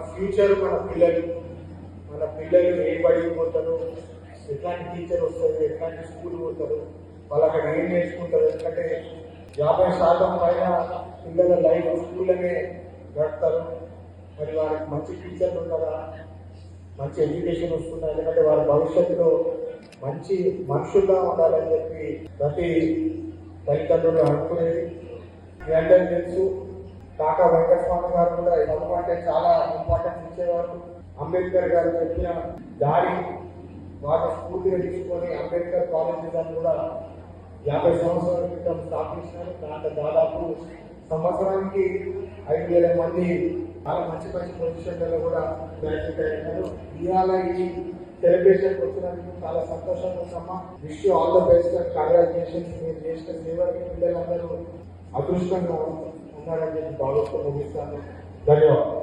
Future మన పిల్లలు ఏ బడికి పోతారు, ఎట్లాంటి టీచర్ వస్తారు, ఎట్లాంటి స్కూల్ పోతారు, వాళ్ళు అక్కడ ఏం నేర్చుకుంటారు. ఎందుకంటే 50% పైన పిల్లల లైఫ్ స్కూల్లోనే గడుపుతారు. మరి వారికి మంచి టీచర్లు ఉన్నారా, మంచి ఎడ్యుకేషన్ వస్తుందా, ఎందుకంటే వారి భవిష్యత్తులో మంచి మనుషుల్లా ఉండాలని చెప్పి ప్రతి తల్లిదండ్రులు అనుకునేది. మీ అందరికీ తెలుసు, కాకా వెంకటస్వామి గారు కూడా చదువు అంటే చాలా ఇంపార్టెన్స్ ఇచ్చేవారు. అంబేద్కర్ గారు చెప్పిన దారి వారు స్ఫూర్తిగా తీసుకొని అంబేద్కర్ కాలేజీ అని కూడా 50 సంవత్సరాల క్రితం స్థాపించినారు. దాంట్లో దాదాపు సంవత్సరానికి 5,000 మంది చాలా మంచి పొజిషన్లలో కూడా గ్రాడ్యుయేట్ అయినారు. ఇవాళ ఈ సెలబ్రేషన్ వచ్చినందుకు చాలా సంతోషంగా ఉన్నామా. Wish you all the best and congratulations. మీరు చేసిన సేవకి పిల్లలందరూ అదృష్టంగా ఉన్నారని చెప్పి భావిస్తూ ముగిస్తాను. ధన్యవాదాలు.